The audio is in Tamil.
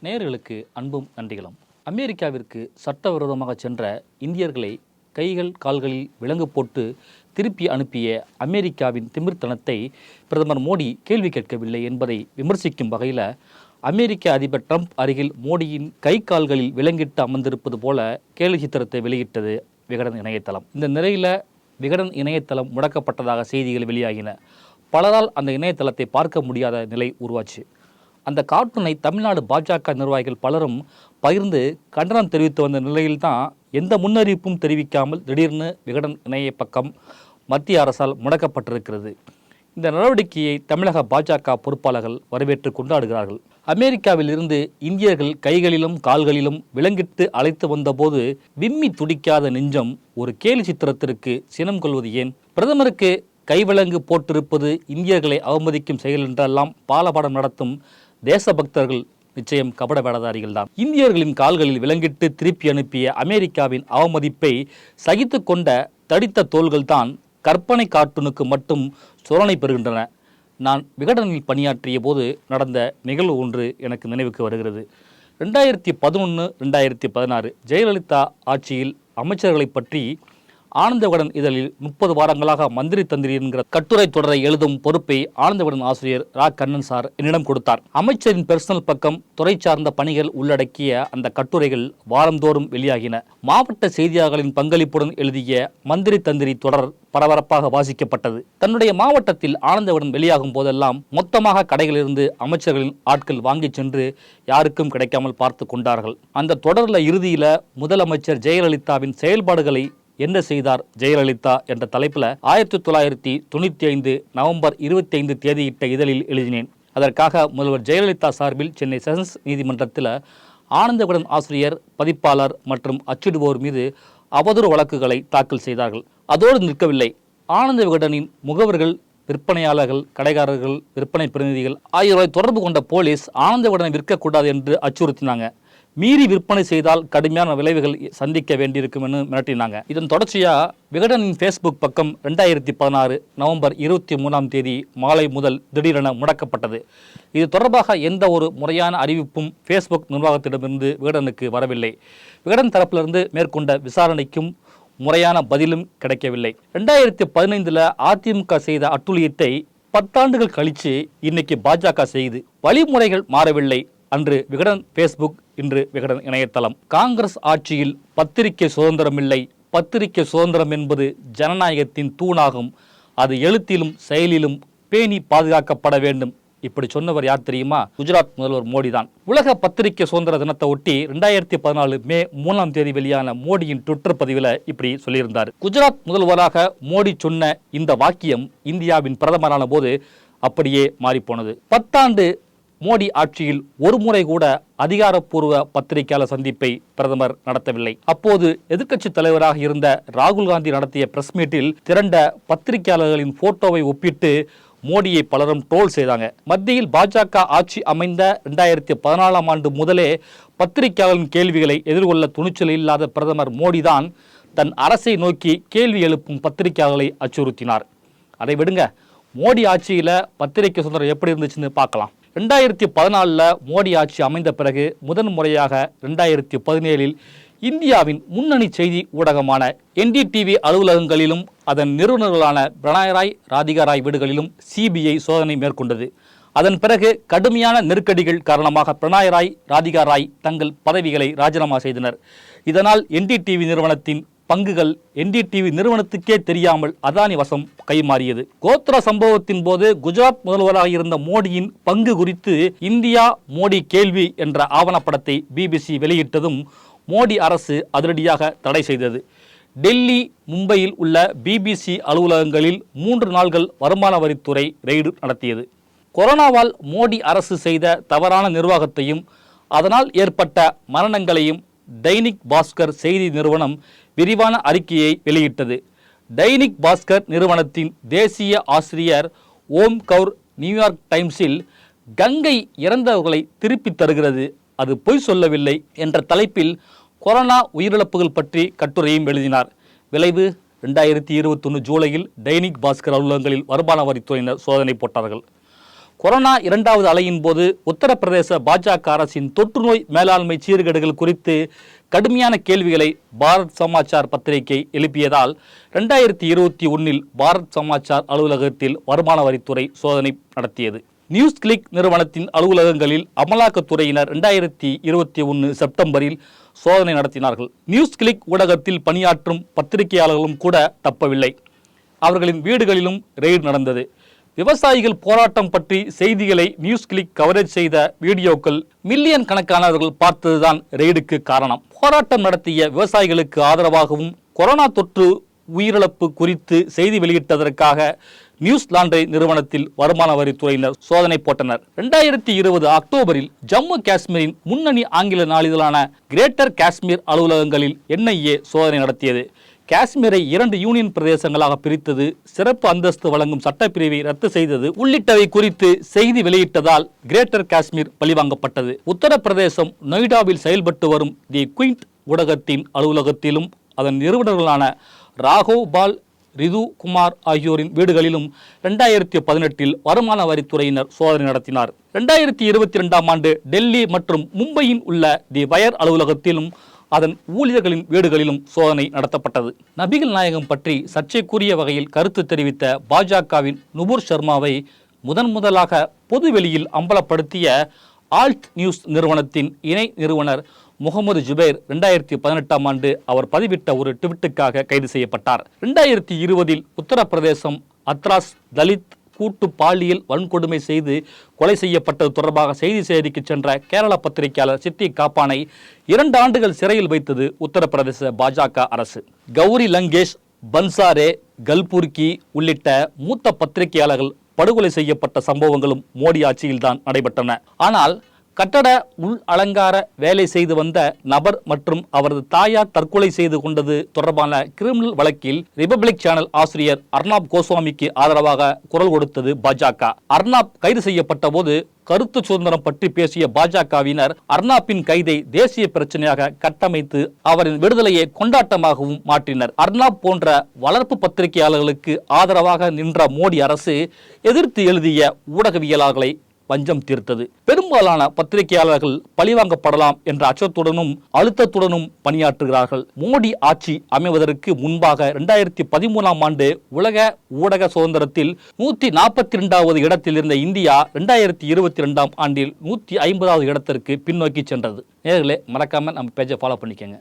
நேயர்களுக்கு அன்பும் நன்றிகளும். அமெரிக்காவிற்கு சட்டவிரோதமாக சென்ற இந்தியர்களை கைகள் கால்களில் விலங்கு போட்டு திருப்பி அனுப்பிய அமெரிக்காவின் திமிர்த்தனத்தை பிரதமர் மோடி கேள்வி கேட்கவில்லை என்பதை விமர்சிக்கும் வகையில் அமெரிக்க அதிபர் ட்ரம்ப் அருகில் மோடியின் கை கால்களில் விலங்கிட்டு அமர்ந்திருப்பது போல கேலி சித்திரத்தை வெளியிட்டது விகடன் இணையதளம். இந்த நிலையில் விகடன் இணையதளம் முடக்கப்பட்டதாக செய்திகள் வெளியாகின. பலரால் அந்த இணையதளத்தை பார்க்க முடியாத நிலை உருவாச்சு. அந்த கார்ட்டூனை தமிழ்நாடு பாஜக நிர்வாகிகள் பலரும் பகிர்ந்து கண்டனம் தெரிவித்து வந்த நிலையில்தான் எந்த முன்னறிவிப்பும் தெரிவிக்காமல் திடீர்னு விகடன் இணைய பக்கம் மத்திய அரசால் முடக்கப்பட்டிருக்கிறது. இந்த நடவடிக்கையை தமிழக பாஜக பொறுப்பாளர்கள் வரவேற்று கொண்டாடுகிறார்கள். அமெரிக்காவில் இருந்து இந்தியர்கள் கைகளிலும் கால்களிலும் விலங்கிட்டு அழைத்து வந்தபோது விம்மி துடிக்காத நெஞ்சம் ஒரு கேலி சித்திரத்திற்கு சினம் கொள்வது ஏன்? பிரதமருக்கு கைவிலங்கு போட்டிருப்பது இந்தியர்களை அவமதிக்கும் செயல் என்றெல்லாம் பாலபாடம் நடத்தும் தேசபக்தர்கள் நிச்சயம் கபட வேடதாரிகள் தான். இந்தியர்களின் கால்களில் விலங்கிட்டு திருப்பி அனுப்பிய அமெரிக்காவின் அவமதிப்பை சகித்து கொண்ட தடித்த தோள்கள் தான் கற்பனை கார்ட்டூனுக்கு மட்டும் சோதனை பெறுகின்றன. நான் விகடனில் பணியாற்றிய போது நடந்த நிகழ்வு ஒன்று எனக்கு நினைவுக்கு வருகிறது. 2011-2016 ஜெயலலிதா ஆட்சியில் அமைச்சர்களை பற்றி ஆனந்த விகடன் இதழில் 30 வாரங்களாக மந்திரி தந்திரி என்கிற கட்டுரை தொடரை எழுதும் பொறுப்பை ஆனந்த விகடன் ஆசிரியர் ரா கண்ணன் சார் என்னிடம் கொடுத்தார். அமைச்சரின் பெர்சனல் பக்கம், துறை சார்ந்த பணிகள் உள்ளடக்கிய அந்த கட்டுரைகள் வாரந்தோறும் வெளியாகின. மாவட்ட செய்தியாளர்களின் பங்களிப்புடன் எழுதிய மந்திரி தந்திரி தொடர் பரபரப்பாக வாசிக்கப்பட்டது. தன்னுடைய மாவட்டத்தில் ஆனந்த விகடன் வெளியாகும் போதெல்லாம் மொத்தமாக கடைகளிலிருந்து அமைச்சர்களின் ஆட்கள் வாங்கி சென்று யாருக்கும் கிடைக்காமல் பார்த்து கொண்டார்கள். அந்த தொடரில் இறுதியில முதலமைச்சர் ஜெயலலிதாவின் செயல்பாடுகளை என்ன செய்தார் ஜெயலலிதா என்ற தலைப்பில் 1995 நவம்பர் 25 தேதியிட்ட இதழில் எழுதினேன். அதற்காக முதல்வர் ஜெயலலிதா சார்பில் சென்னை செஷன்ஸ் நீதிமன்றத்தில் ஆனந்த விகடன் ஆசிரியர், பதிப்பாளர் மற்றும் அச்சிடுவோர் மீது அவதூறு வழக்குகளை தாக்கல் செய்தார்கள். அதோடு நிற்கவில்லை. ஆனந்த விகடனின் முகவர்கள், விற்பனையாளர்கள், கடைக்காரர்கள், விற்பனை பிரதிநிதிகள் ஆகியோரை தொடர்பு கொண்ட போலீஸ் ஆனந்த விகடனை விற்கக்கூடாது என்று அச்சுறுத்தினாங்க. மீறி விற்பனை செய்தால் கடுமையான விளைவுகள் சந்திக்க வேண்டியிருக்கும் என்று மிரட்டினாங்க. இதன் தொடர்ச்சியாக விகடனின் ஃபேஸ்புக் பக்கம் 2016 நவம்பர் 23 தேதி மாலை முதல் திடீரென முடக்கப்பட்டது. இது தொடர்பாக எந்த ஒரு முறையான அறிவிப்பும் ஃபேஸ்புக் நிர்வாகத்திடமிருந்து விகடனுக்கு வரவில்லை. விகடன் தரப்பிலிருந்து மேற்கொண்ட விசாரணைக்கும் முறையான பதிலும் கிடைக்கவில்லை. 2015 அதிமுக செய்த அட்டுழியத்தை 10 ஆண்டுகள் கழித்து இன்னைக்கு பாஜக செய்து வழிமுறைகள் மாறவில்லை. அன்று விகடன் ஃபேஸ்புக், இன்று விகடன் இணையதளம். காங்கிரஸ் ஆட்சியில் பத்திரிகை சுதந்திரம் இல்லை. பத்திரிகை சுதந்திரம் என்பது ஜனநாயகத்தின் தூணாகும். அது எழுத்திலும் செயலிலும் பேணி பாதுகாக்கப்பட வேண்டும். இப்படி சொன்னவர் யார் தெரியுமா? குஜராத் முதல்வர் மோடி தான். உலக பத்திரிகை சுதந்திர தினத்தை ஒட்டி 2014 மே 3 தேதி வெளியான மோடியின் ட்விட்டர் பதிவில் இப்படி சொல்லியிருந்தார். குஜராத் முதல்வராக மோடி சொன்ன இந்த வாக்கியம் இந்தியாவின் பிரதமரான போது அப்படியே மாறிப்போனது. 10 ஆண்டு மோடி ஆட்சியில் ஒரு முறை கூட அதிகாரப்பூர்வ பத்திரிகையாளர் சந்திப்பை பிரதமர் நடத்தவில்லை. அப்போது எதிர்க்கட்சி தலைவராக இருந்த ராகுல் காந்தி நடத்திய பிரஸ் மீட்டில் திரண்ட பத்திரிகையாளர்களின் போட்டோவை ஒப்பிட்டு மோடியை பலரும் ட்ரோல் செய்தாங்க. மத்தியில் பாஜக ஆட்சி அமைந்த 2014 ஆண்டு முதலே பத்திரிகையாளர்களின் கேள்விகளை எதிர்கொள்ள துணிச்சல் இல்லாத பிரதமர் மோடி தான் தன் அரசை நோக்கி கேள்வி எழுப்பும் பத்திரிகையாளர்களை அச்சுறுத்தினார். அதை விடுங்க, மோடி ஆட்சியில் பத்திரிகை சுதந்திரம் எப்படி இருந்துச்சுன்னு பார்க்கலாம். 2014 மோடி ஆட்சி அமைந்த பிறகு முதன்முறையாக 2017 இந்தியாவின் முன்னணி செய்தி ஊடகமான NDTV அலுவலகங்களிலும் அதன் நிறுவனர்களான பிரணாய் ராய், ராதிகா ராய் வீடுகளிலும் CBI சோதனை மேற்கொண்டது. அதன் பிறகு கடுமையான நெருக்கடிகள் காரணமாக பிரணாய் ராய், ராதிகா ராய் தங்கள் பதவிகளை ராஜினாமா செய்தனர். இதனால் NDTV நிறுவனத்தின் பங்குகள் NDTV நிறுவனத்துக்கே தெரியாமல் அதானி வசம் கைமாறியது. கோத்ரா சம்பவத்தின் போது குஜராத் முதல்வராக இருந்த மோடியின் பங்கு குறித்து இந்தியா மோடி கேள்வி என்ற ஆவணப்படத்தை BBC வெளியிட்டதும் மோடி அரசு அதிரடியாக தடை செய்தது. டெல்லி, மும்பையில் உள்ள BBC அலுவலகங்களில் 3 நாட்கள் வருமான வரித்துறை ரெய்டு நடத்தியது. கொரோனாவால் மோடி அரசு செய்த தவறான நிர்வாகத்தையும் அதனால் ஏற்பட்ட மரணங்களையும் தைனிக் பாஸ்கர் செய்தி நிறுவனம் விரிவான அறிக்கையை வெளியிட்டது. தைனிக் பாஸ்கர் நிறுவனத்தின் தேசிய ஆசிரியர் ஓம் கவுர் நியூயார்க் டைம்ஸில் கங்கை இறந்தவர்களை திருப்பித் தருகிறது, அது பொய் சொல்லவில்லை என்ற தலைப்பில் கொரோனா உயிரிழப்புகள் பற்றி கட்டுரையும் எழுதினார். விளைவு 2021 ஜூலையில் தைனிக் பாஸ்கர் அலுவலகங்களில் வருமான வரித்துறையினர் சோதனை போட்டார்கள். கொரோனா இரண்டாவது அலையின் போது உத்தரப்பிரதேச பாஜக அரசின் தொற்றுநோய் மேலாண்மை சீர்கேடுகள் குறித்து கடுமையான கேள்விகளை பாரத் சமாச்சார் பத்திரிகை எழுப்பியதால் 2021 பாரத் சமாச்சார் அலுவலகத்தில் வருமான வரித்துறை சோதனை நடத்தியது. நியூஸ் கிளிக் நிறுவனத்தின் அலுவலகங்களில் அமலாக்கத்துறையினர் 2021 செப்டம்பரில் சோதனை நடத்தினார்கள். நியூஸ் கிளிக் ஊடகத்தில் பணியாற்றும் பத்திரிகையாளர்களும் கூட தப்பவில்லை. அவர்களின் வீடுகளிலும் ரெய்டு நடந்தது. விவசாயிகள் போராட்டம் பற்றி செய்திகளை நியூஸ் கிளிக் கவரேஜ் செய்த வீடியோக்கள் மில்லியன் கணக்கானவர்கள் பார்த்ததுதான் ரெய்டுக்கு காரணம். போராட்டம் நடத்திய விவசாயிகளுக்கு ஆதரவாகவும் கொரோனா தொற்று உயிரிழப்பு குறித்து செய்தி வெளியிட்டதற்காக நியூஸ் லாண்டரி நிறுவனத்தில் வருமான வரித்துறையினர் சோதனை போட்டனர். 2020 அக்டோபரில் ஜம்மு காஷ்மீரின் முன்னணி ஆங்கில நாளிதழான கிரேட்டர் காஷ்மீர் அலுவலகங்களில் NIA சோதனை நடத்தியது. காஷ்மீரை 2 யூனியன் பிரதேசங்களாக பிரித்தது, சிறப்பு அந்தஸ்து வழங்கும் சட்டப்பிரிவை ரத்து செய்தது உள்ளிட்டவை குறித்து செய்தி வெளியிட்டதால் கிரேட்டர் காஷ்மீர் பழிவாங்கப்பட்டது. உத்தரப்பிரதேசம் நொய்டாவில் செயல்பட்டு வரும் தி குயிண்ட் ஊடகத்தின் அலுவலகத்திலும் அதன் நிறுவனர்களான ராகவ் பால், ரிது குமார் ஆகியோரின் வீடுகளிலும் 2018 வருமான வரித்துறையினர் சோதனை நடத்தினார். 2022 ஆண்டு டெல்லி மற்றும் மும்பையில் உள்ள தி வயர் அலுவலகத்திலும் அதன் ஊழியர்களின் வீடுகளிலும் சோதனை நடத்தப்பட்டது. நபிகள் நாயகம் பற்றி சர்ச்சைக்குரிய வகையில் கருத்து தெரிவித்த பாஜகவின் நுபுர் சர்மாவை முதலாக பொதுவெளியில் அம்பலப்படுத்திய ஆல்ட் நியூஸ் நிறுவனத்தின் இணை நிறுவனர் முகமது ஜுபைர் 2018 ஆண்டு அவர் பதிவிட்ட ஒரு ட்வீட்டுக்காக கைது செய்யப்பட்டார். 2020 உத்தரப்பிரதேசம் அத்ராஸ் தலித் கூட்டு பாலியல் வன்கொடுமை செய்து கொலை செய்யப்பட்டது தொடர்பாக செய்தி சேகரிக்க சென்ற கேரள பத்திரிகையாளர் சித்தி காப்பானை 2 ஆண்டுகள் சிறையில் வைத்தது உத்தரப்பிரதேச பாஜக அரசு. கௌரி லங்கேஷ், பன்சாரே, கல்புர்கி உள்ளிட்ட மூத்த பத்திரிகையாளர்கள் படுகொலை செய்யப்பட்ட சம்பவங்களும் மோடி ஆட்சியில்தான் நடைபெற்றன. ஆனால் கட்டட உள் அலங்கார வேலை செய்து வந்த நபர் மற்றும் அவரது தாயார் தற்கொலை செய்து கொண்டது தொடர்பான கிரிமினல் வழக்கில் ரிபப்ளிக் சேனல் ஆசிரியர் அர்னாப் கோஸ்வாமிக்கு ஆதரவாக குரல் கொடுத்தது பாஜக. அர்னாப் கைது செய்யப்பட்ட போது கருத்து சுதந்திரம் பற்றி பேசிய பாஜகவினர் அர்னாப்பின் கைதை தேசிய பிரச்சனையாக கட்டமைத்து அவரின் விடுதலையை கொண்டாட்டமாகவும் மாற்றினர். அர்னாப் போன்ற வளர்ப்பு பத்திரிகையாளர்களுக்கு ஆதரவாக நின்ற மோடி அரசு எதிர்த்து எழுதிய ஊடகவியலாளர்களை பஞ்சம் தீர்த்தது. பெரும்பாலான பத்திரிகையாளர்கள் பழிவாங்கப்படலாம் என்ற அச்சத்துடனும் அழுத்தத்துடனும் பணியாற்றுகிறார்கள். மோடி ஆட்சி அமைவதற்கு முன்பாக 2013 ஆண்டு உலக ஊடக சுதந்திரத்தில் 142வது இடத்தில் இருந்த இந்தியா 2022 ஆண்டில் 150வது இடத்திற்கு பின்னோக்கி சென்றது. நேயர்களே, மறக்காம நம்ம பேஜை ஃபாலோ பண்ணிக்கங்க.